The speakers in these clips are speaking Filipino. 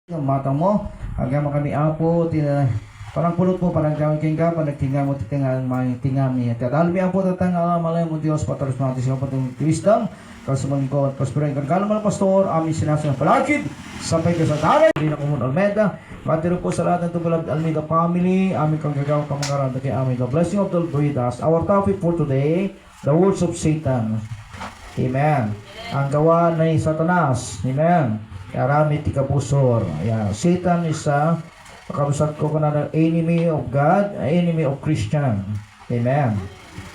Ang mata mo, hanggang kami apo, parang pulot mo, parang gawin king ka, panagtinga mo, titinga, may tinga niya. Tatalbi ang po, tatang malay mo Diyos, patalos natin siya patong wisdom, kasumaling ko at prosperin. Kagala mo ng pastor, aming sinasang palakid, sapay ka sa taray, hindi na kumun Almeda, matiro po sa lahat ng tubulag Almeda family, aming kagagawa kamangaranda kay aming the blessing of the Lord with us. Our topic for today, the words of Satan. Amen. Ang gawa ni Satanas. Amen. Karami tikabusor. Yeah. Satan is pakabusat ko na enemy of God, enemy of Christian. Amen.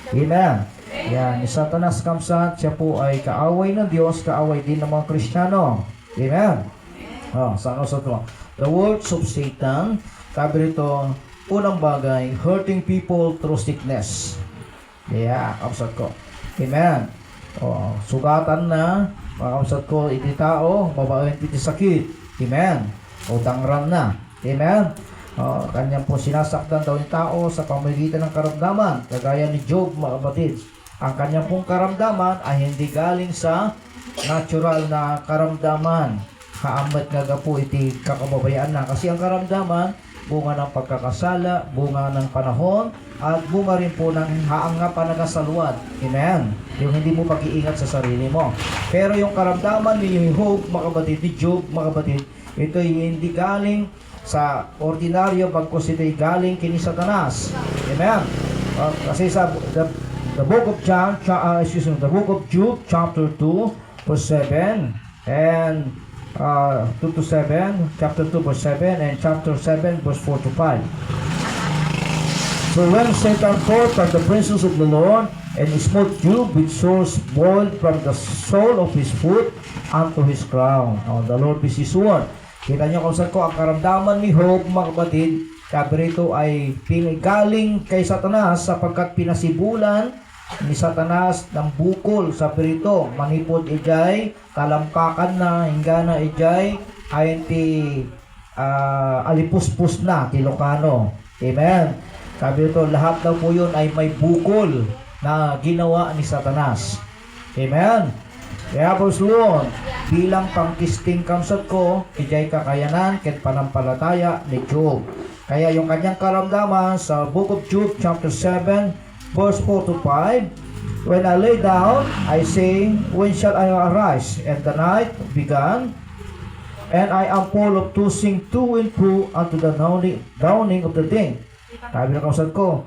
Amen. Yeah. Ni Satanas kamsat, siya po ay kaaway ng Diyos, kaaway din ng mga Kristiyano. Amen. Saan sa ito? The words of Satan, sabi rito, unang bagay, hurting people through sickness. Yeah, kamsat ko. Amen. Sugatan na, makausap ko, iti tao, mabaawin iti sakit. Amen. O dangran na. Amen. Kanyang po sinasaktan daw yung tao sa pamamagitan ng karamdaman. Kagaya ni Job, mga kapatid. Ang kanyang pong karamdaman ay hindi galing sa natural na karamdaman. Haamat nga po iti kakababayaan na. Kasi ang karamdaman, bunga ng pagkakasala, bunga ng panahon, at bunga rin po ng haanga pa nagasaluan. Amen. Yung hindi mo pag-iingat sa sarili mo. Pero yung karamdaman ni Job, mga kapatid, ni Job, mga kapatid, ito hindi galing sa ordinaryo, bagkus ito galing kini Satanas. Amen. Kasi sa the book of John, the book of Job, chapter 2, verse 7, and 2 to 7, chapter 2 verse 7, and chapter 7 verse 4 to 5. So when Satan fought from the presence of the Lord, and he smote Job with sores boiled from the sole of his foot unto his crown. The Lord is his sword. Kita nyo kung saan ko ang karamdaman ni Job, mga kapatid, sabi rito ay galing kay Satanas sapagkat pinasibulan ni Satanas ng bukol. Sabi rito, manipod ijay, talampakan na, hinggana ijay, ay alipuspus na, Ilocano. Amen. Sabi rito, lahat daw po yun ay may bukol na ginawa ni Satanas. Amen. Kaya po Lord, bilang pangkisting kamsat ko, ijay kakayanan, ket panampalataya ni Job. Kaya yung kanyang karamdaman sa book of Job, chapter 7, verse 4 to 5, when I lay down, I say, when shall I arise? And the night began, and I am full of tossing to and fro unto the dawning of the day. Sabi na kausap ko,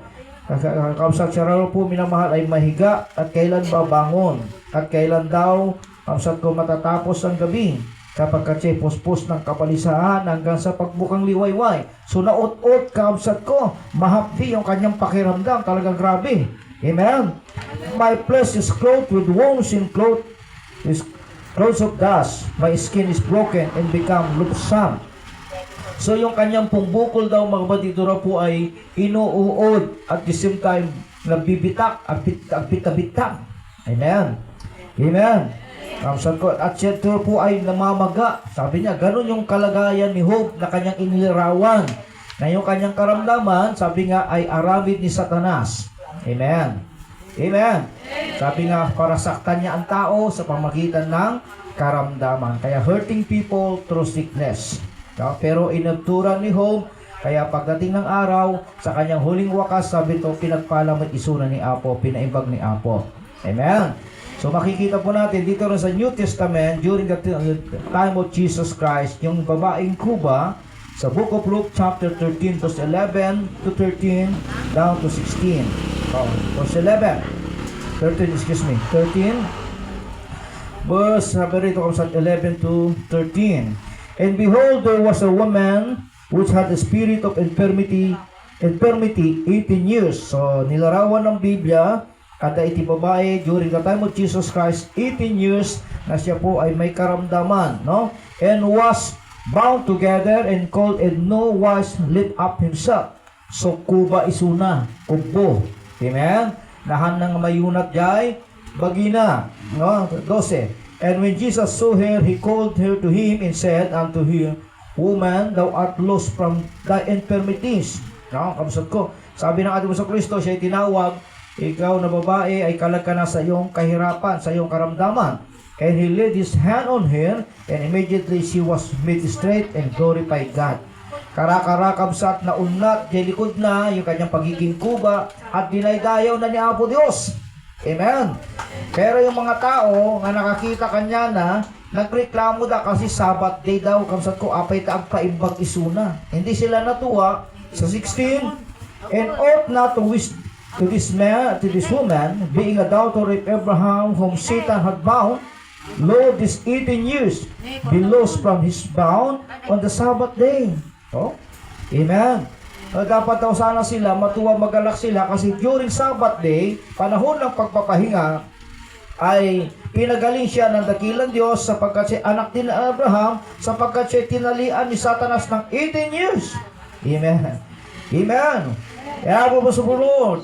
kausap siya raw po minamahal ay mahiga at kailan babangon at kailan daw kausap ko matatapos ang gabi kapag kasi puspos ng kapalisahan hanggang sa pagbukang liwayway. So naot-ot kausap ko, mahapdi yung kanyang pakiramdam, talagang grabe. Amen. My flesh is clothed with wounds and clothes of dust. My skin is broken and become loathsome. So yung kanyang pong bukol daw, mga kapatid, raw po ay inuuod at the same time nabibitak at bitak. Amen. Amen. At siya po ay namamaga. Sabi niya, ganun yung kalagayan ni Job na kanyang inilarawan. Na yung kanyang karamdaman, sabi nga, ay aramid ni Satanas. Amen. Amen. Sabi nga, para saktan niya ang tao sa pamagitan ng karamdaman. Kaya hurting people through sickness. Pero inabturan ni Job, kaya pagdating ng araw, sa kanyang huling wakas, sabi ito, pinagpalang at isuna ni Apo, pinaimbag ni Apo. Amen. So makikita po natin dito rin sa New Testament, during the time of Jesus Christ, yung babaeng Cuba, sa book of Luke chapter 13, verse 11 to 13, down to 16. Verse 11, 13, verse, sabi rito kung sa 11 to 13. And behold, there was a woman which had a spirit of infirmity 18 years. So, nilarawan ng Biblia, kada iti babae, during the time of Jesus Christ, 18 years, na siya po ay may karamdaman, no? And was bound together and called and no wise lift up himself. So, kuba isuna, kubo. Amen? Nahan ng mayunat jay, bagina, no? 12. And when Jesus saw her, he called her to him and said unto her, Woman, thou art lost from thy infirmities. No, kabusat ko. Sabi ng ating sa Kristo, siya ay tinawag, ikaw na babae ay kalag ka na sa iyong kahirapan, sa iyong karamdaman. And he laid his hand on her, and immediately she was made straight and glorified God. Karakarakabsat na unat, di likod na yung kanyang pagiging kuba at dinaydayaw na ni Apo Diyos. Amen. Pero yung mga tao nga nakakita kanya na nagreklamo da kasi Sabbath day daw, kamsat ko apay taag paimbag isuna. Hindi sila natuwa sa 16, and ought not to wish to this woman, being a daughter of Abraham, whom Satan had bound, lo, this 18 years be loosed from his bound on the Sabbath day. Oh, amen. Dapat daw sana sila matuwa, magalak sila kasi during Sabbath day, panahon ng pagpapahinga, ay pinagaling siya ng dakilang Diyos sapagkat siya anak din ng Abraham, sapagkat siya tinalian ni Satanas ng 18 years. Amen. Amen. Kaya po masupulod.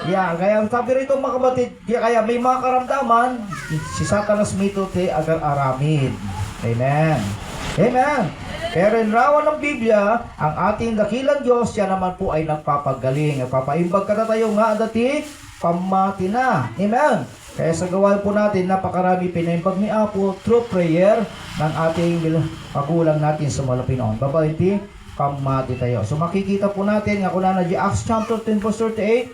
Kaya sabi rito mga kabatid, kaya may mga karamdaman, si Satanas mito te agar aramid. Amen. Amen. Pero in rawan ng Biblia, ang ating dakilang Diyos, siya naman po ay nagpapagaling. Nagpapaimbag ka na tayo nga dati, pamati na. Amen. Kaya sa gawain po natin, napakarami pinaimbag ni Apo through prayer ng ating pagulang natin sa malapinoon. Babaiti, pamati tayo. So makikita po natin, nga kuna na di Acts chapter 10 verse 38,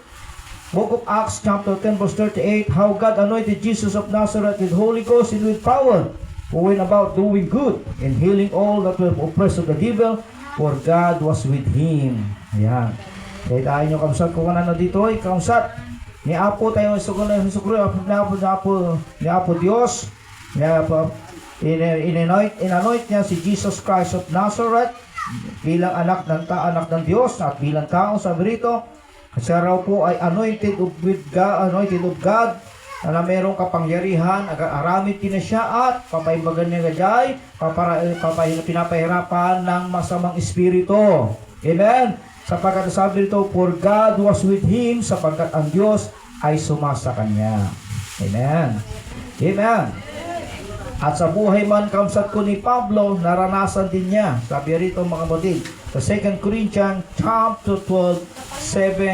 Book of Acts chapter 10 verse 38, how God anointed Jesus of Nazareth with Holy Ghost and with power, who went about doing good and healing all that were oppressed of the devil, for God was with him. Ayan. Kaya tayo nyo kamsat kung ano na dito ay kamsat ni Apo tayo ni Apo Diyos, in-anoint niya si Jesus Christ of Nazareth bilang anak ng Diyos at bilang tao. Sabi rito, siya raw po ay anointed of God, na merong kapangyarihan, aramid din na siya at papaimbagan niya gajay, pinapahirapan ng masamang espiritu. Amen. Sapagkat sabi rito, for God was with him, sapagkat ang Diyos ay sumasa kanya. Amen. Amen. At sa buhay man kamsat ko ni Pablo, naranasan din niya. Sabi rito mga kapatid, sa 2 Corinthians chapter 12,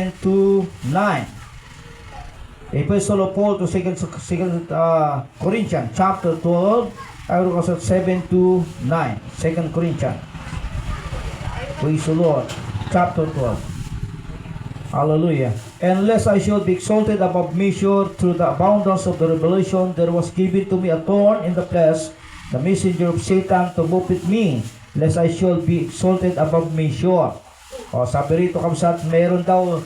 7-9. Epistle of Paul to 2 Corinthians chapter 12, 7-9. 2 Corinthians. Praise the Lord. Chapter 12. Hallelujah. And lest I should be exalted above measure through the abundance of the revelation, there was given to me a thorn in the flesh, the messenger of Satan, to buffet me, lest I should be exalted above measure. O sabi rito kamsat, meron daw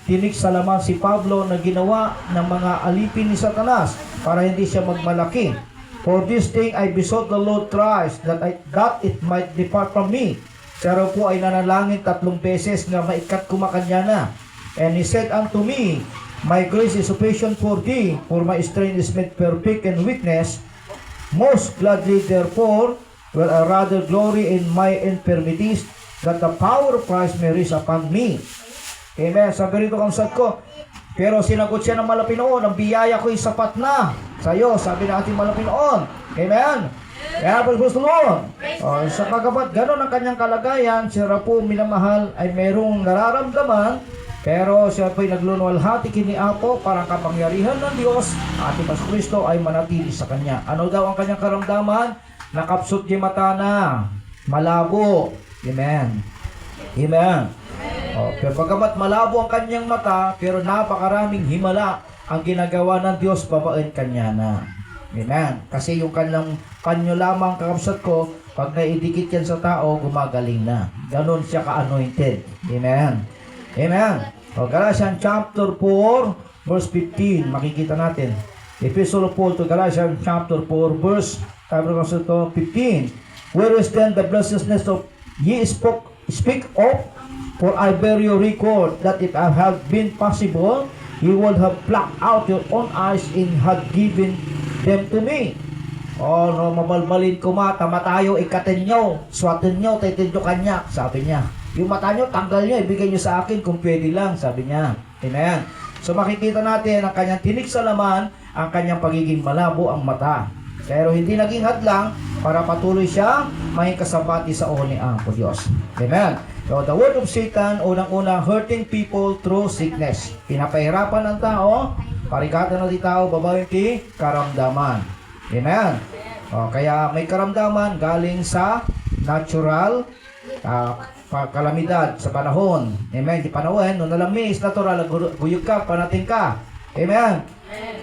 tinik sa laman si Pablo na ginawa ng mga alipin ni Satanas para hindi siya magmalaki. For this thing I besought the Lord thrice, that it might depart from me. Siya raw po ay nanalangin 3 beses nga maikat kumakanya na. And he said unto me, my grace is sufficient for thee, for my strength is made perfect in weakness. Most gladly therefore will I rather glory in my infirmities, that the power of Christ may rest upon me. Amen. Sabi rito kamsat ko, pero sinagot siya ng malapinoon, ang biyaya ko'y sapat na sa'yo, sabi ng ating malapinoon. Amen. Kaya po gusto mo. Sa pagkapat, gano'n ang kanyang kalagayan, siya po minamahal ay merong nararamdaman, pero siya po'y naglunwalhati kini Apo para kapangyarihan ng Diyos, ating Mas Kristo ay manatili sa kanya. Ano daw ang kanyang karamdaman? Nakapsot di mata na, malabo. Amen. Amen. Pero pagkamat malabo ang kanyang mata, pero napakaraming himala ang ginagawa ng Diyos, babaen kanya na. Amen. Kasi yung kanyo lamang kakapsat ko, pag naidikit yan sa tao, gumagaling na. Ganon siya ka-anointed. Amen. Amen. Galatians chapter 4, verse 15, makikita natin. Epistle of Paul to Galatians chapter 4, verse 15. Where is then the blessedness of ye speak of? For I bear your record that if I have been possible, you would have plucked out your own eyes and had given them to me. No, mabalbalin ko mata tayo, ikatin nyo, swatin nyo, titin nyo kanya, sabi niya. Yung mata nyo, tanggal nyo, ibigay nyo sa akin kung pwede lang, sabi niya. Amen. So makikita natin ang kanyang tinik sa laman, ang kanyang pagiging malabo ang mata. Pero hindi naging hadlang para patuloy siya may kasabati sa ni Apo Diyos. Amen. So the word of Satan, unang-una, hurting people through sickness. Pinapahirapan ng tao, parikata na di tao, babae ti karamdaman. Amen. Kaya may karamdaman galing sa natural kalamidad sa panahon. Amen. Di panahon, no nalamis, natural, guyog ka, panating ka. Amen.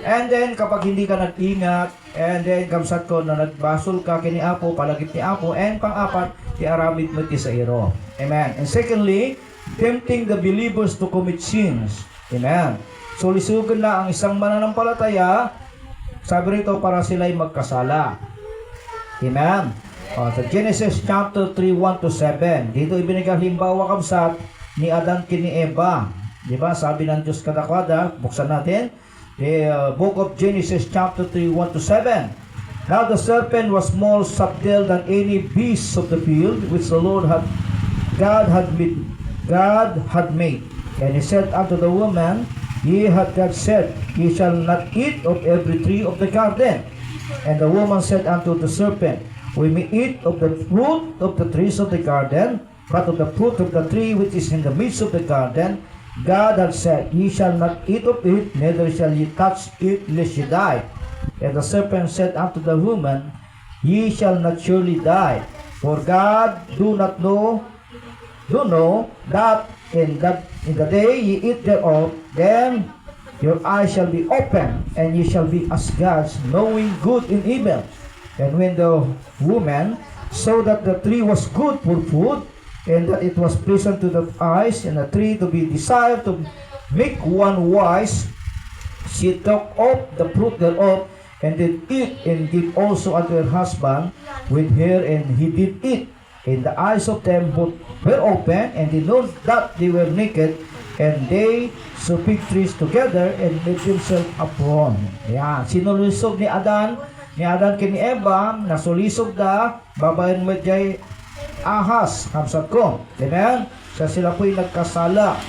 And then, kapag hindi ka nag-ingat, and then, kamsat ko na nagbasol ka kini Apo, palagip ni Apo, and pang-apat, iaramid mo ti sa iro. Amen. And secondly, tempting the believers to commit sins. Amen. So, lisugan na ang isang mananampalataya, sabi rito, para sila'y magkasala. Amen. Sa Genesis chapter 3, 1-7, dito ibinigay halimbawa kamsat ni Adan kini Eva. Diba? Sabi ng Diyos kadakwada, buksan natin, the book of Genesis chapter 3, 1-7. Now the serpent was more subtle than any beast of the field which the Lord God had made. And he said unto the woman, Ye hath God said, Ye shall not eat of every tree of the garden. And the woman said unto the serpent, We may eat of the fruit of the trees of the garden, but of the fruit of the tree which is in the midst of the garden, God had said, Ye shall not eat of it, neither shall ye touch it, lest ye die. And the serpent said unto the woman, Ye shall not surely die, for God do know that in the day ye eat thereof, then your eyes shall be open, and ye shall be as gods, knowing good and evil. And when the woman saw that the tree was good for food, and that it was pleasant to the eyes, and a tree to be desired to make one wise, she took of the fruit thereof, and did eat, and gave also unto her husband with her, and he did eat. And the eyes of them both were open, and they know that they were naked, and they sewed fig trees together, and made themselves apron. Yan, sinulusog ni Adan kini Eva, nasulisog da, babayan mo jay ahas, kamsat ko. Amen? So sila po ay nagkasala.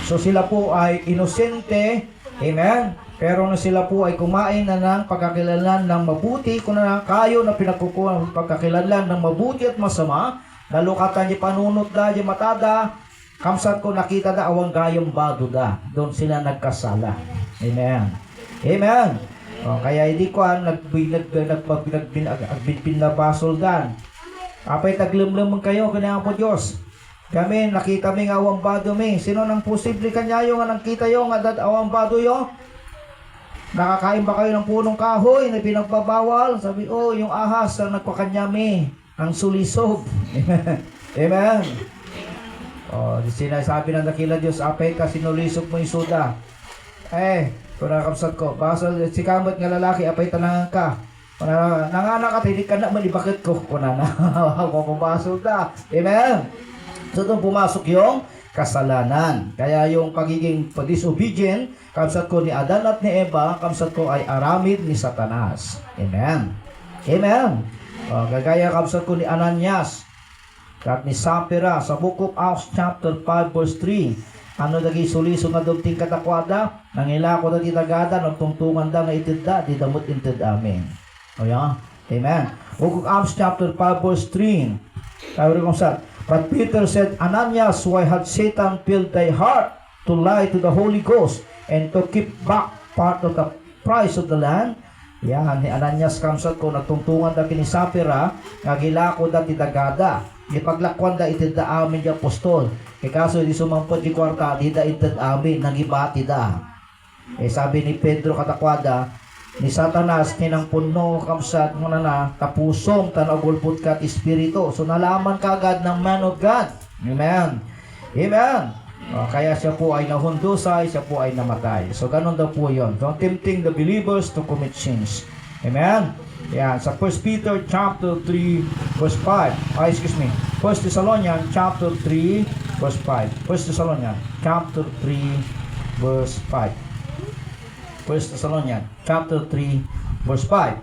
So sila po ay inosente. Amen? Pero na sila po ay kumain na ng pagkakilanlan ng mabuti, kung na kayo na pinagkukuha ng pagkakilanlan ng mabuti at masama, nalukatan niya panunot da, niya matada, kamsat ko nakita da awang gayong bado da. Doon sila nagkasala. Amen? Amen? Kaya hindi ko nagpinabasol dan. Apay taglimlimang kayo, kanya po Diyos. Kami, nakita mi nga awang bado mi. Sino nang posible kanya yung nga nakita yung nga dad awang bado yung? Nakakain ba kayo ng punong kahoy na pinagbabawal? Sabi, yung ahas ang nagpakanya mi. Ang sulisog. Amen. Sinasabi ng dakila Diyos, apay ka sinulisog mo yung suda. Kung nakakapsat ko, basta si kamot nga lalaki, apay tanangan ka. Kung nanganak at hindi ka na malibakit ko. Kung pumasok na. Amen? So doon pumasok yung kasalanan. Kaya yung pagiging disobedient, kamsat ko ni Adan at ni Eva, kamsat ko ay aramid ni Satanas. Amen? Amen? Gagaya kamsat ko ni Ananias at ni Sapphira sa book of Acts chapter 5 verse 3. Ano dagi suliso nga dumting katakwada, nangilako na ditagada, nagtungtungan da nga itid di damot intid amin. Amen. Book of Acts chapter 5 verse 3. Sabi rin kong sa, But Peter said, Ananias, why had Satan filled thy heart to lie to the Holy Ghost and to keep back part of the price of the land? Yan, ni Ananias kamsat ko, nagtungtungan da kini Sapphira, nga gilako da ditagada. Ipaglakwan da itid da amin di apostol. Kaso di sumampot di kwarta, di da itid amin, nagibati da. Sabi ni Pedro katakwada, ni Satanas, kinang puno kamsat mo na tapusong tanagulpot ka at espiritu. So nalaman kagad ng man of God. Amen. Amen. Kaya siya po ay nahundusay, siya po ay namatay. So ganun daw po yun. Don't tempting the believers to commit sins. Amen. Yan, sa 1 Peter chapter 3 verse 5. 1 Thessalonians chapter 3 verse 5. 1 Thessalonians chapter 3 verse 5. 1 Thessalonians chapter 3 verse 5.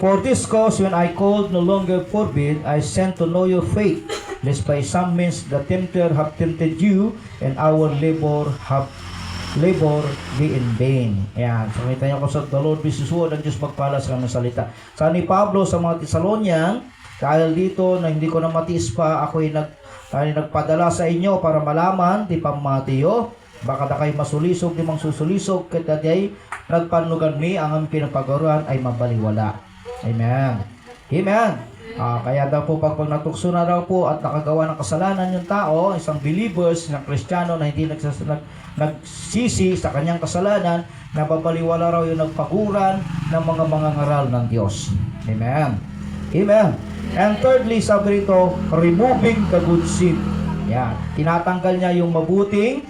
For this cause when I called no longer forbid, I sent to know your faith, lest by some means the tempter have tempted you, and our labor be in vain. Ayan. So, kita nyo ko sa the Lord be susuod ang Diyos magpalas ka ng salita. Sa ni Pablo sa mga Thessalonian, dahil dito na hindi ko na matiis pa, ako'y nagpadala sa inyo para malaman, di pamatiyo, baka na kayo masulisog, di mang susulisog, kita day, nagpanugan mi, ang pinapagaruan ay mabaliwala. Amen. Amen. Kaya daw po pag natukso na daw po at nakagawa ng kasalanan yung tao, isang believers, ng Kristiyano na hindi nagsisi sa kanyang kasalanan, nababaliwala raw yung nagpaguran ng mga ngaral ng Diyos. Amen. Amen. And thirdly, sabi rito, removing the good seed. Yan. Tinatanggal niya yung mabuting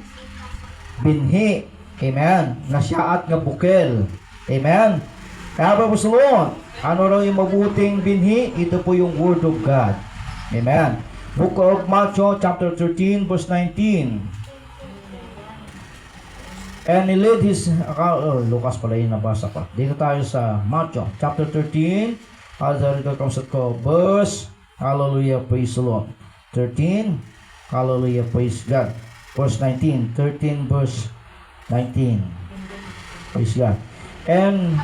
binhi. Amen. Na siya at nga bukel. Amen. Kaya ba gusto ano raw yung mabuting binhi? Ito po yung Word of God. Amen. Book of Matthew chapter 13 verse 19. And he led his... Lucas pala yung nabasa pa. Dito tayo sa Matthew chapter 13. Dito kausap ko. Verse, hallelujah, praise the Lord. 13, hallelujah, praise God. Verse 19. 13 verse 19. Praise God. And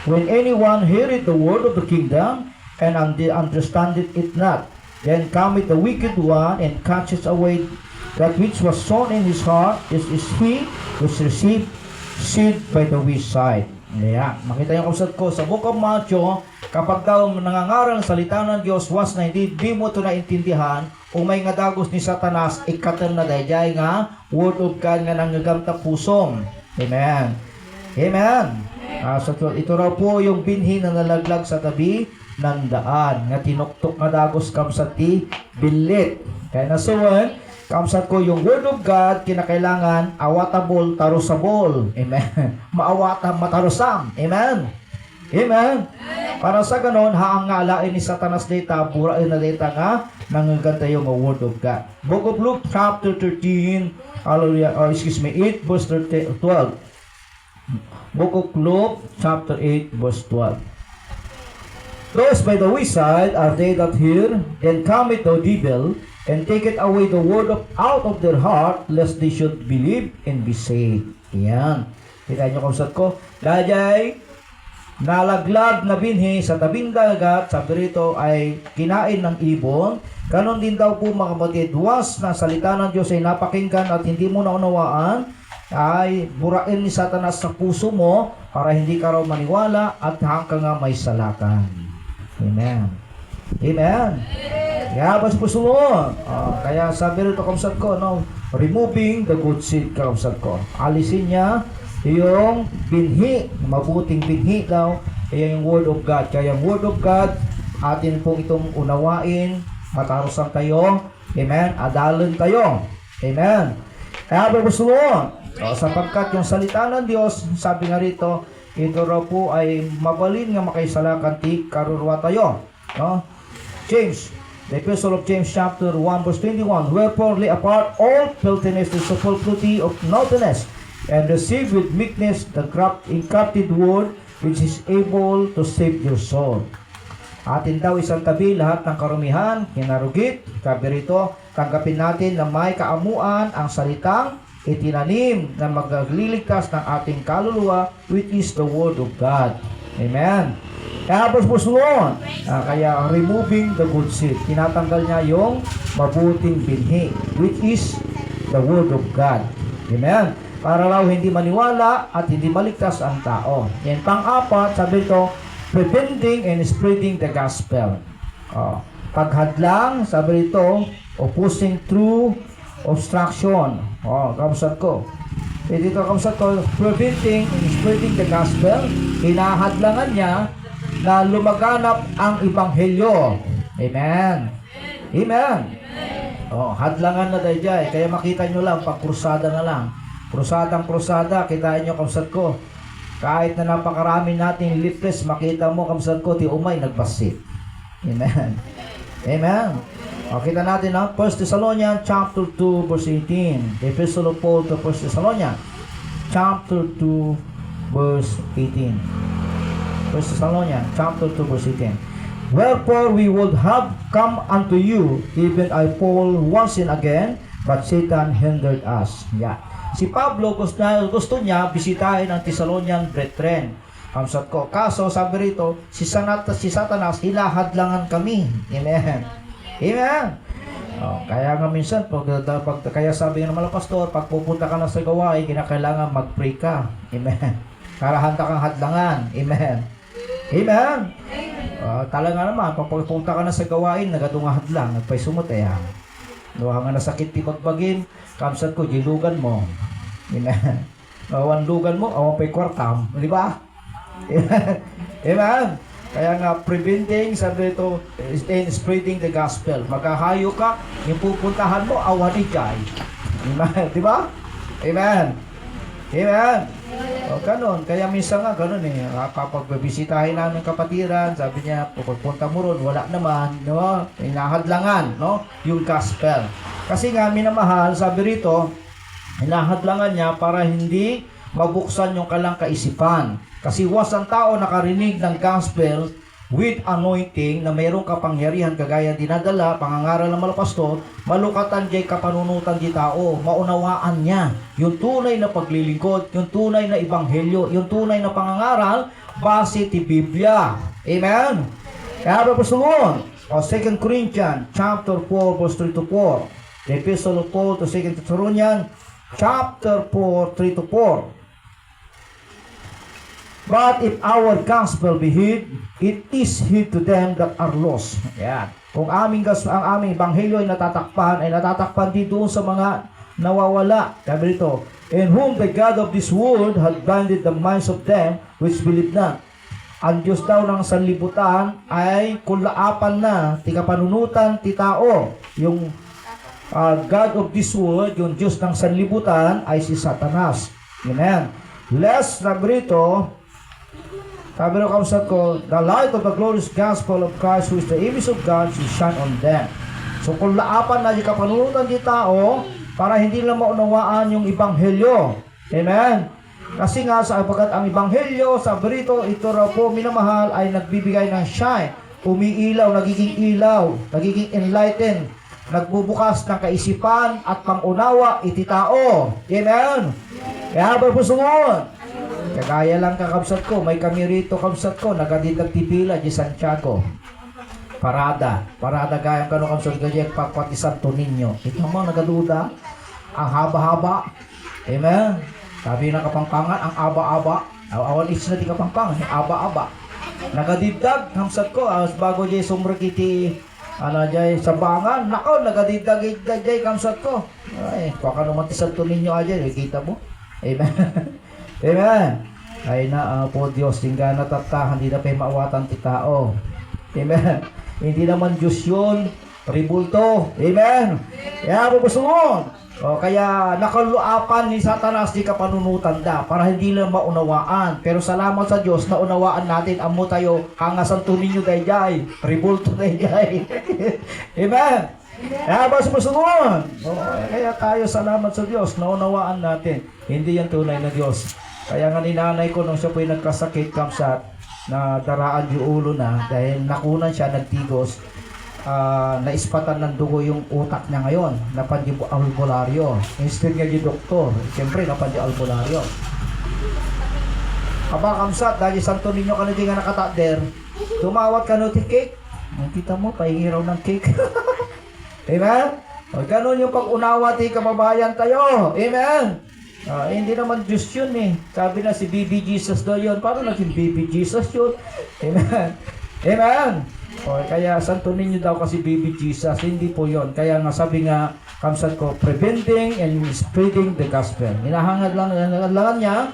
when anyone heareth the word of the kingdom and understandeth it not, then cometh the wicked one and catches away that which was sown in his heart. This is he which received seed by the wayside. Yeah. Makita yung kausap ko sa Book of Matthew, kapag daw nangangaral salita ng Diyos was na hindi mo ito naintindihan, umay nga dagos ni Satanas, ikatan na dayjay nga word of God nga nangagamta pusom. Amen. Amen. So ito raw po yung binhi na nalaglag sa tabi ng daan nga tinuktok nga dagos kamsat ti bilit. Kaya nasuwan, kamsat ko yung Word of God kinakailangan awatable tarusable. Amen. Maawata matarusam. Amen. Amen. Para sa ganon, haang nga alain ni Satanas data, burain na data nga nangaganta yung Word of God. Book of Luke chapter 13, hallelujah, 8 verse 12. Book of Luke, chapter 8, verse 12. Those by the wayside are they that hear, then cometh the devil, and taketh away the word out of their heart, lest they should believe and be saved. Yan. Kita nyo kausap ko. Dahil nalaglag na binhi sa tabing dagat, sabi rito ay kinain ng ibon. Ganon din daw po mga kapatid, was na salita ng Diyos ay napakinggan at hindi mo naunawaan, ay burain ni Satanas sa puso mo para hindi ka raw maniwala at hanggang nga may salakan. Amen. Amen. Kaya bas puso mo. Kaya sabi rito kausap ko, no, removing the good seed kausap ko. Alisin niya yung binhi, mabuting binhi daw, yung Word of God. Kaya yung Word of God, atin pong itong unawain, matarusan tayo. Amen. Adalan tayo. Amen. Kaya ba gusto mo? Sapagkat yung salita ng Diyos, sabi nga rito, ito raw po ay mabalin nga makaisalakan ti karurwa tayo. No? James, the Epistle of James chapter 1 verse 21. Wherefore lay apart all filthiness and superfluity of naughtiness, and receive with meekness the engrafted word, which is able to save your soul. Atin daw isang tabi lahat ng karumihan, kinarugit, sabi rito, tanggapin natin na may kaamuan ang salitang itinanim na magliligtas ng ating kaluluwa, which is the Word of God. Amen. Kaya pusulon, kaya removing the good seed, tinatanggal niya yung mabuting binhi, which is the Word of God. Amen. Para raw hindi maniwala at hindi maligtas ang tao. Yan pang-apat, sabi ito, preventing and spreading the gospel. Paghadlang, sabi ito, opposing through obstruction. Kausap ko. Dito kausap ko, preventing and spreading the gospel, hinahadlangan niya na lumaganap ang ebanghelyo. Amen. Amen. Hadlangan na tayo dyan. Kaya makita nyo lang, pag krusada na lang. Krusada, kitain nyo kausap ko. Kahit na napakarami nating leaflets, makita mo kausap ko, ti umay, nagbasit. Amen. Amen. Kita natin na 1 Thessalonians chapter 2 verse 18. The Epistle of Paul to 1 Thessalonians chapter 2 verse 18. 1 Thessalonians chapter 2 verse 18. Wherefore we would have come unto you, even I Paul once and again, but Satan hindered us. Yeah. Si Pablo gusto niya bisitahin ang Thessalonian brethren. Kamsat ko. Kaso sabi rito, si Satanas hinahadlangan kami. Amen. Amen. Kaya nga minsan, kaya sabi ng mga pastor, pag pupunta ka na sa gawain, kinakailangan mag-pray ka. Amen. Para handa kang hadlangan. Amen. Amen. Talaga naman, pagpunta ka na sa gawain, nagadungahad lang, nagpaisumot Doha nga nasakit ti bagbagin, kamsat ko, jilugan mo. Awan lugan mo, awan pa'y kwartam. Di ba? Amen. Kaya nga, preventing, sabi ito, and spreading the gospel. Magkahayo ka, yung pupuntahan mo, awan ijay. Di ba? Amen. Amen. O, ganun. Kaya minsan nga, ganun kapag bibisitahin namin kapatiran, sabi niya, pagpunta mo ron, wala naman, no? Inahadlangan, no? Yung gospel. Kasi nga, minamahal, sabi rito, hinahadlangan niya para hindi mabuksan yung kalang kaisipan. Kasi was ang tao nakarinig ng gospel with anointing na mayroong kapangyarihan kagaya dinadala, pangangaral ng mga pastor, malukatan jay kapanunutan di tao, maunawaan niya yung tunay na paglilingkod, yung tunay na ebanghelyo, yung tunay na pangangaral base ti Biblia. Amen? Kaya ba pasunod? O 2 Corinthians chapter 4 verse 3 to 4. The Epistle of Paul to 2 Thessalonians chapter 4, 3 to 4. But if our gospel be hid, it is hid to them that are lost. Yan. Kung ang aming ebanghelyo ay natatakpan din doon sa mga nawawala. Sabi dito, in whom the God of this world had blinded the minds of them which believe not. Ang Diyos daw ng sanlibutan ay kulaapan na, ti kapanunutan, ti tao. Yung God of this world, yung Diyos ng sanlibutan, ay si Satanas. Amen. Lest, sabi rito, sabi rin kamsat ko, the light of the glorious gospel of Christ who is the image of God should shine on them. So kung laapan na yung kapanunutan di tao, para hindi lang maunawaan yung ebanghelyo. Amen? Kasi nga, sapagkat ang ebanghelyo, sabi rito, ito raw po, minamahal, ay nagbibigay ng shine. Umiilaw, nagiging enlightened, nagbubukas ng kaisipan at pangunawa iti tao. Amen? Kaya ba po sumunod? Kagaya lang kakabsat ko, may kami rito kabsat ko, nagaditag tipila di Santiago. Parada gayang kano kabsat ko diyan pagpati Santo Niño. Ito mo nagaduda, ang haba-haba. Amen. Sabi ng kapangpangan, ang aba-aba. Awan is na di kapangpangan, aba-aba. Nagaditag kabsat ko, bago diyan sumrikiti diyan sabangan. Nako, nagaditag diyan kabsat ko. Ay, baka naman ti Santo Niño aja, kita mo. Amen. Amen. Ay na po Diyos, tingga natatahan, hindi na pa maawatan ti tao. Amen. Hindi naman Diyos yun, ribulto. Amen. Kaya po gusto kaya nakaluapan ni Satanas di kapanunutan da para hindi lang maunawaan. Pero salamat sa Diyos, naunawaan natin, amo tayo, hangasan to ninyo dayjay, ribulto dayjay. Amen. Kaya ba sumusunod? Kaya tayo salamat sa Diyos, naunawaan natin. Hindi yan tunay na Diyos. Kaya nga ni nanay ko nung siya po'y nagkasakit, kamsat, na daraan yung ulo na, dahil nakunan siya, nagtigos, naispatan ng dugo yung utak niya ngayon, napandi albularyo. Instead nga yung doktor, siyempre napandi albularyo. Aba kamsat, dahil Santo Niño ka na di nga nakatader, tumawat ka no ti cake. Kita mo, pahingi raw ng cake. Amen? O ganun yung pag-unawa ti kababayan tayo. Amen? Hindi naman Diyos yun Sabi na si Baby Jesus daw yun. Paano naging Baby Jesus yun? Amen? Amen? O, kaya Santo Niño daw kasi Baby Jesus. Hindi po yun. Kaya nga sabi nga, kamsat ko, preventing and spreading the gospel. Hinahangad lang niya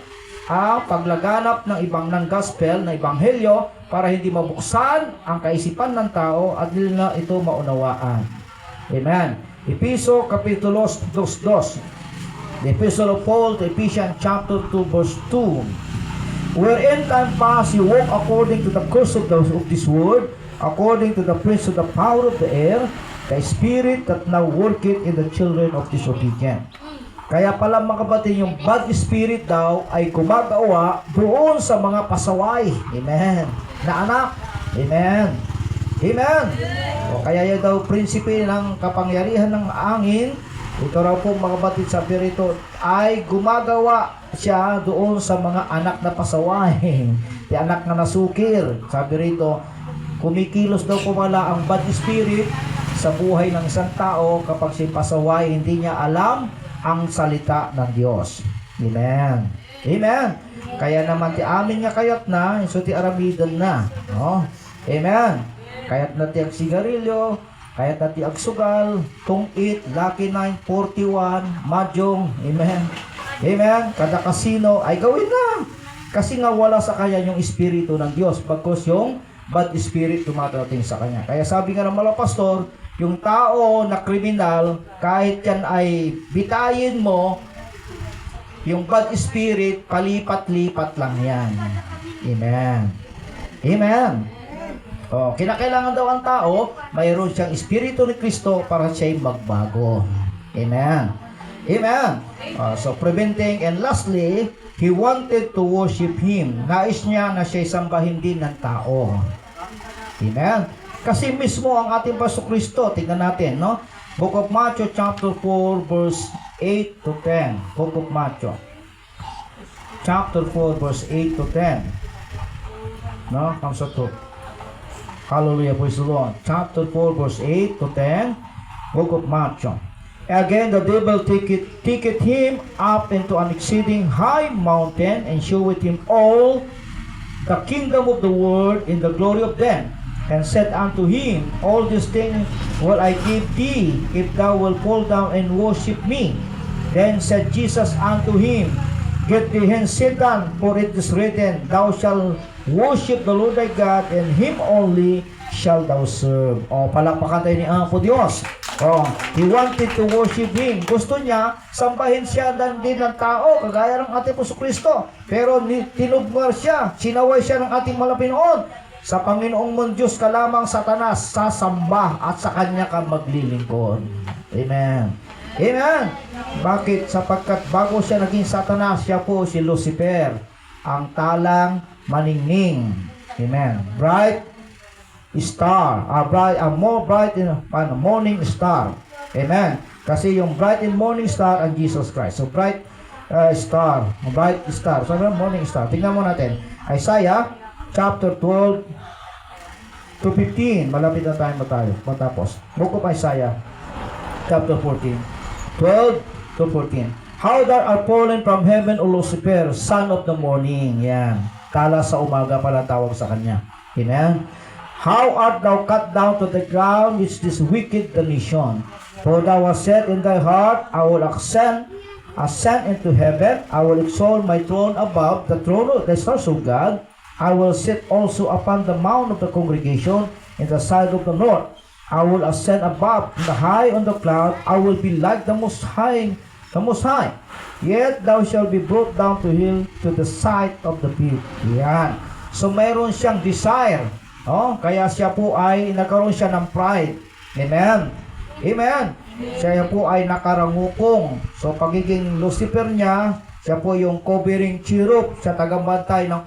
ang paglaganap ng gospel, ng ebanghelyo, para hindi mabuksan ang kaisipan ng tao at hindi na ito maunawaan. Amen. Episo Kapitulo 2:2. The Epistle of Paul to Ephesians chapter 2 verse 2. Wherein time past you walk according to the course of this world, according to the prince of the power of the air, the spirit that now worketh in the children of disobedience. Kaya pala mga kapatid, yung bad spirit daw ay gumagawa doon sa mga pasaway. Amen. Na anak. Amen. Amen. O kaya yan daw prinsipe ng kapangyarihan ng angin. Ito raw po mga kapatid, sabi rito, ay gumagawa siya doon sa mga anak na pasaway. Di anak na nasukir. Sabi rito, kumikilos daw po pala ang bad spirit sa buhay ng isang tao kapag si pasaway, hindi niya alam ang salita ng Diyos. Amen. Amen. Kaya naman ti amin nga kayat na, so ti aramidan na. No? Amen. Kaya't nati ag sigarilyo, kaya't nati ag sugal, tungit, Lucky 941, Mahjong, amen. Amen. Kada kasino ay gawin na. Kasi nga wala sa kanya yung espiritu ng Diyos, bagkus yung bad spirit tumatating sa kanya. Kaya sabi nga ng mga pastor, yung tao na kriminal, kahit yan ay bitayin mo, yung bad spirit, palipat-lipat lang yan. Amen. Amen. Oh, kinakailangan daw ang tao, mayroon siyang espiritu ni Kristo para siya'y magbago. Amen. Amen. So preventing, and lastly, he wanted to worship Him. Nais niya na siya'y sambahin din ng tao. Amen. Kasi mismo ang ating Paso Kristo, tingnan natin, no? Book of Matthew chapter 4 verse 8 to 10. Book of Matthew chapter 4 verse 8 to 10. No? Comes to Hallelujah, praise the Lord. Chapter 4 verse 8 to 10. Book of Matthew. Again, the devil taketh him up into an exceeding high mountain, and showeth him all the kingdom of the world in the glory of them, and said unto him, all these things will I give thee, if thou wilt fall down and worship me. Then said Jesus unto him, get thee hence, Satan, for it is written, thou shalt worship the Lord thy God, and Him only shall thou serve. O, palakpakan tayo ni Apo Diyos. O, he wanted to worship Him. Gusto niya, sambahin siya din ng tao, kagaya ng ating Puso Kristo. Pero tinugmar siya, sinaway siya ng ating malapinoon. Sa Panginoong mong Diyos ka lamang, Satanas, sasamba at sa Kanya ka maglilingkod. Amen. Amen. Bakit? Sapagkat bago siya naging Satanas, siya po si Lucifer, ang talang maningning. Amen. Bright star. More bright in morning star. Amen. Kasi yung bright in morning star ang Jesus Christ. So bright star. Bright star. So morning star. Tingnan mo natin. Isaiah chapter 12 to 15. Malapit na tayo matapos. Book of Isaiah chapter 14. 12 to 14. How thou art fallen from heaven, O Lucifer, son of the morning. Yan. Tala sa umaga pala tawag sa kanya. Amen. How art thou cut down to the ground, which is wicked the nation? For thou hast said in thy heart, I will ascend into heaven. I will exalt my throne above the throne of the stars of God. I will sit also upon the mount of the congregation in the side of the north. I will ascend above the high on the cloud. I will be like the most high. Yet thou shalt be brought down to hill to the side of the pit. Yan. So mayroon siyang desire. Oh, kaya siya po ay nagkaroon siya ng pride. Amen. Amen. Siya po ay nakarangukong. So pagiging Lucifer niya, siya po yung covering cherub, siya tagabantay ng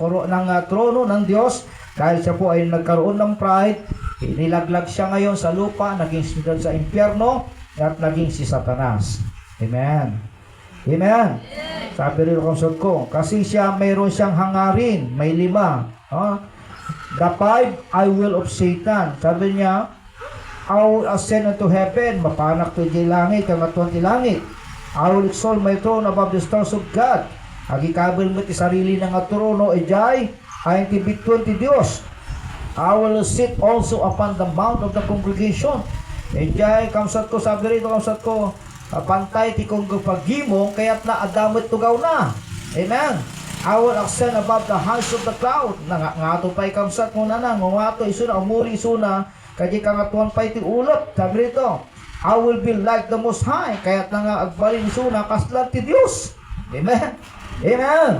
trono ng Diyos. Dahil siya po ay nagkaroon ng pride, nilaglag siya ngayon sa lupa, naging sa impyerno, at naging si Satanas. Amen. Amen. Sabi rin ko, kasi siya mayroon siyang hangarin, may 5. The 5 I will of Satan. Sabi niya, I will ascend into heaven, mapanak to di langit, kangatuan ti langit. I will exalt my throne above the stars of God. Agikabil mo ti sarili ng trono, ejay, ay ti bitun ti Diyos. I will sit also upon the mount of the congregation. Ejay, kamsat ko, sabi rin kamsat ko, pantay ti kong pagimo, kaya't na adamot tugaw na. Amen. I will ascend above the heights of the cloud. Ngato pa'y kamsat mo na ngato isuna, umuri isuna, kadi kangatuan pa'y ti ulap. Sabi rito, I will be like the Most High, kaya't nga agbalin isuna, kaslan ti Diyos. Amen. Amen.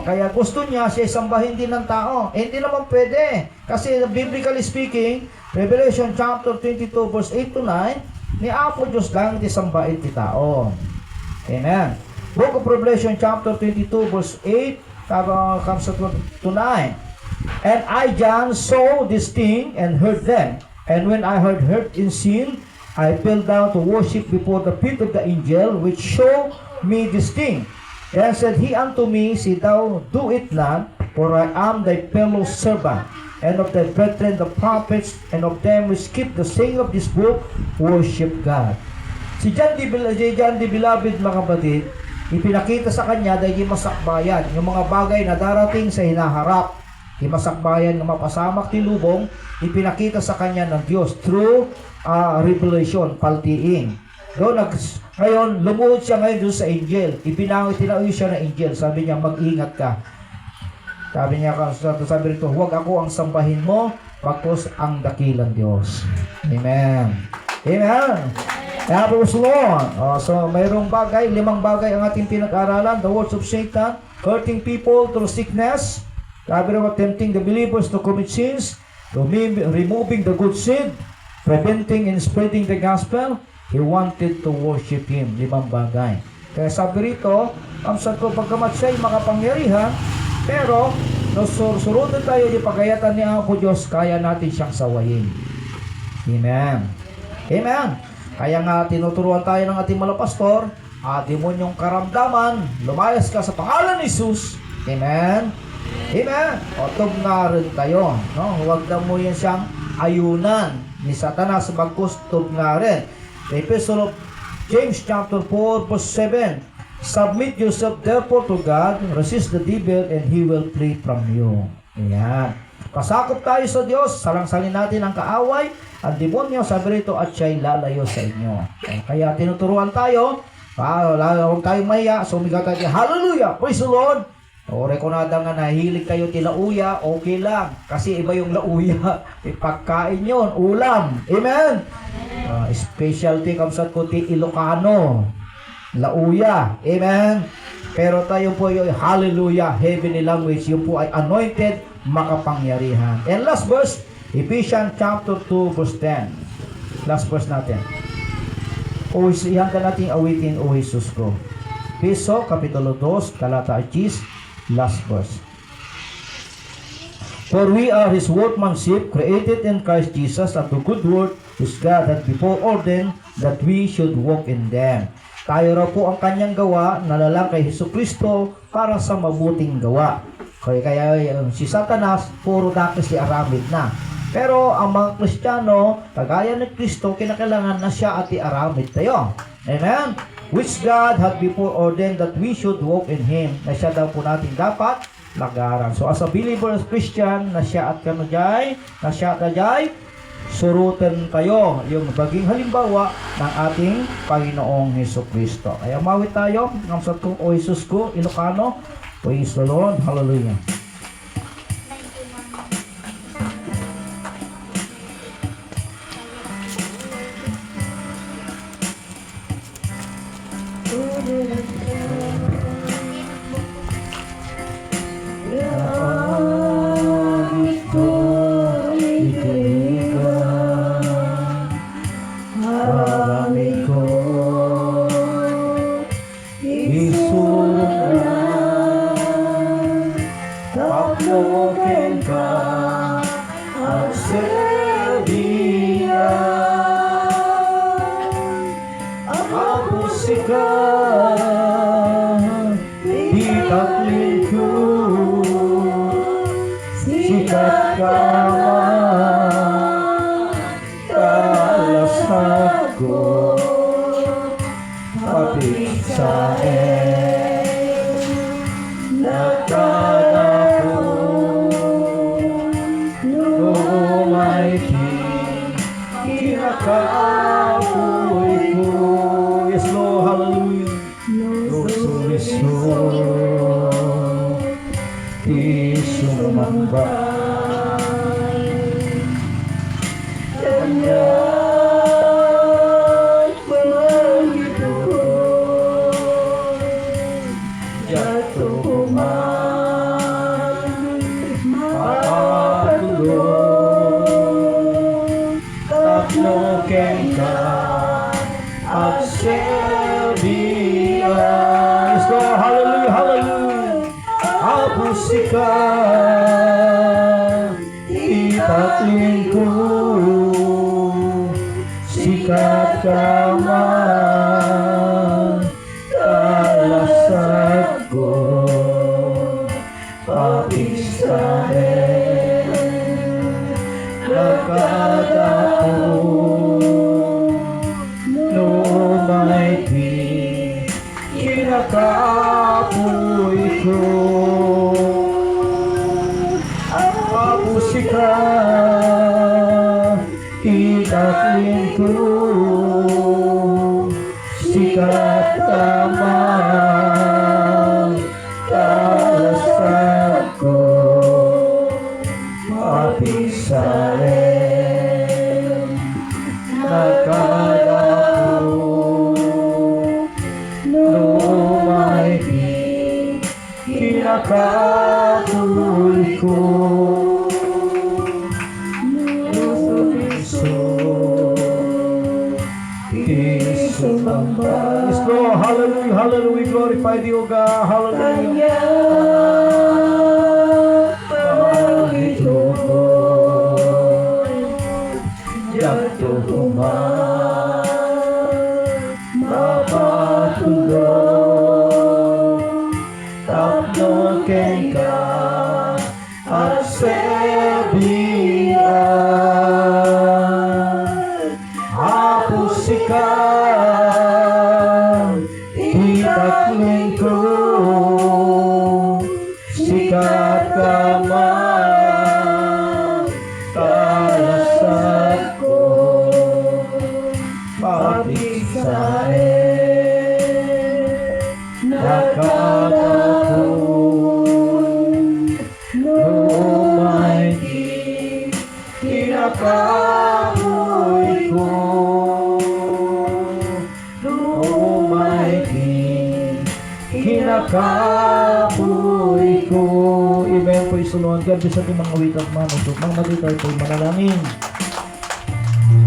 Kaya gusto niya siya sambahin din ng tao. Hindi naman pwede. Kasi biblically speaking, Revelation chapter 22 verse 8 to 9, ni Apo Diyos lang isambahin ti tao. Amen. Book of Revelation chapter 22 verse 8 comes to 9. And I, John, saw this thing and heard them. And when I heard in sin, I fell down to worship before the feet of the angel which showed me this thing. Then said he unto me, see thou do it not, for I am thy fellow servant, and of thy brethren the prophets, and of them which keep the saying of this book, worship God. Si John the Beloved, mga kapatid, ipinakita sa kanya dahil masakbayan yung mga bagay na darating sa hinaharap. Imasakbayan nga mapasamak ti lubong, ipinakita sa kanya ng Diyos through revelation, paltiing. Ngayon, lumuhod siya ngayon doon sa angel. Tinauwi siya ng angel. Sabi niya, mag-ingat ka. Sabi niya, sabi rito, huwag ako ang sambahin mo, pagkos ang dakilang Diyos. Amen. Amen. Tapos Lord. So, mayroong bagay, 5 bagay ang ating pinag-aralan. The words of Satan, hurting people through sickness. Sabi rin, tempting the believers to commit sins, removing the good seed, preventing and spreading the gospel. He wanted to worship Him. 5 bagay. Kaya sabi rito, ang ko pagkamat siya'y makapangyarihan, pero surunod tayo di pagayatan ni Apo Diyos, kaya natin siyang sawayin. Amen. Amen. Kaya nga tinuturuan tayo ng ating mga pastor, demonyong karamdaman, lumayas ka sa pangalan ni Jesus. Amen. Amen. O tugnarin tayo. No? Huwag na mo yan siyang ayunan ni Satanas, bagkus tugnarin. The Epistle of James chapter 4 verse 7. Submit yourself therefore to God, resist the devil, and he will flee from you. Ayan. Pasakop tayo sa Diyos, salangsalin natin ang kaaway, ang demonyo, sabi rito, at siya'y lalayo sa inyo. Kaya tinuturuan tayo, huwag tayong mahiya, sumigaw tayo, hallelujah, praise the Lord. O rekonada nga nahilig kayo tilauya, okay lang, kasi iba yung lauya, ipagkain yun, ulam. Amen. Specialty kamsat ko ti Ilocano, lauya. Amen. Pero tayo po yung hallelujah, heavenly language, yung po ay anointed, makapangyarihan. And last verse, Ephesians chapter 2 verse 10. Last verse natin. Ihanda natin awitin, O Jesus ko. Piso, kapitulo 2, talata 10, last verse. For we are His workmanship, created in Christ Jesus unto good work, which God had before ordained that we should walk in them. Tayo raw po ang kanyang gawa, nalalang kay Jesucristo para sa mabuting gawa. Kaya si Satanas, puro dakis si aramid na. Pero ang mga Kristiyano, kagaya ni Kristo, kinakailangan na siya at i-aramid tayo. Amen? Which God had before ordained that we should walk in Him. Na siya daw po natin dapat lagaran. So as a believer, as Christian, na siya at kanajay, na siya at kanajay, surutan tayo yung baging halimbawa ng ating Panginoong Jesucristo. Kaya mawit tayo ng sa kong O Jesus ko, Ilocano. Praise the Lord. Hallelujah. ko, sikat lamang, kalasag ko, mapisarin, nagkadako, lumaiti, kinakatuloy ko, Yes, Lord, hallelujah, hallelujah, glorify thee, O God, hallelujah. Pangito ko, yato human, mapatulog, tapno kay ka, at sebian, hapusikan, itakling ko, sikat kamang, kalasag ko, papisain, nakatapon, lumaiti, kinakamoy ko, lumaiti, kinakamoy ko. Amen. Praise the Lord. God bless ating mga witag manusok. Mga matitay po manalangin.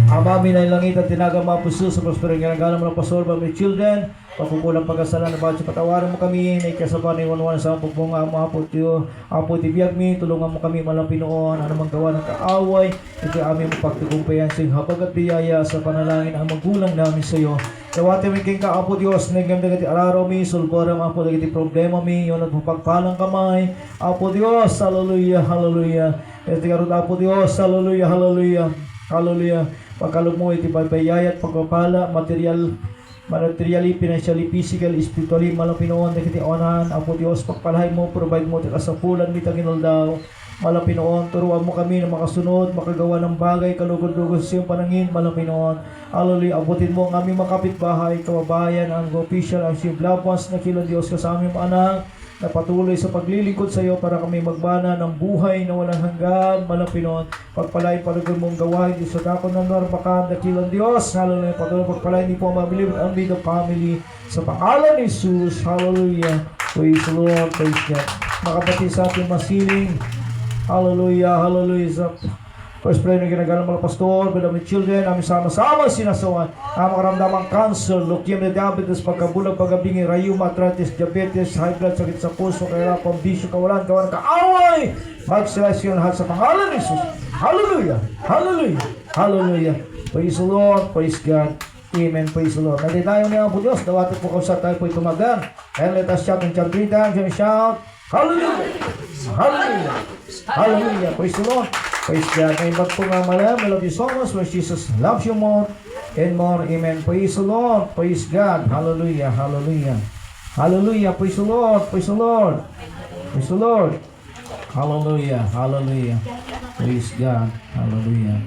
Ama, minay langit at tinaga mga puso sa prospering ginagalang mga pastor, mga children, papupulang pagkasalan na bawat patawaran mo kami, na ikasapan na iwan-iwan sa pagpunga mo, apo tibiyag mi, tulungan mo kami malang Pinoon, ano mang gawa ng kaaway, ito aming pagtikumpayan sa habag at biyaya sa panalangin ang magulang namin sa iyo. Dawati mi king ka, apo Diyos, nagam dagati araro mi, sulboram apo dagati problema mi, yun at mapagpalang kamay, apo Diyos, hallelujah, hallelujah. Ito karot apo Diyos, hallelujah, hallelujah, hallelujah. Pagkalog mo iti pagpayayat, pagpapala, materially, financially, physically, spiritually, malang Pinoon, nakiti onahan, Apo Diyos, pagpalahay mo, provide mo, tikasapulan, mitangin daw, malang Pinoon, turuan mo kami na makasunod, makagawa ng bagay, kalugod-lugod sa iyong panangin, malang Pinoon, hallelujah, abutin mo ang aming makapitbahay, kababayan, ang official, ang siyong loved ones, na kilong Diyos ka sa aming anak, na patuloy sa paglilingkod sa iyo para kami magbana ng buhay na walang hanggan, malang Pinoon. Pagpalain palugod mong gawain, Diyos sa dakon ng narbakan, dakilang Diyos, hallelujah, patuloy pagpalain ni po ang mabilib ang Vida Family, sa pangalan ni Jesus, hallelujah, praise the Lord, praise God. Makapatid sa ating masiling, hallelujah, hallelujah, sa first prayer na ginagalang mga pastor, beloved children, namin sama-sama sinasawan ang makaramdamang cancer, leukemia, diabetes, pagkabulag, pagkabingi, rayuma, arthritis, diabetes, high blood, sakit sa puso, kahirapan, bisyo, kawalan, kaaway, magsilasyon lahat sa pangalan ni Jesus. Hallelujah, hallelujah, hallelujah. Praise the Lord, praise God. Amen, praise the Lord. Nandito tayo niya po Diyos, dawati po kausap tayo po tumagan. And let us shout and chant 3 times and shout, hallelujah, hallelujah, hallelujah, praise the Lord. Praise God. May iba't po nga malam. I love you so much. Where Jesus loves you more and more. Amen. Praise the Lord. Praise God. Hallelujah. Hallelujah. Hallelujah. Praise the Lord. Praise the Lord. Praise the Lord. Hallelujah. Hallelujah. Praise God. Hallelujah.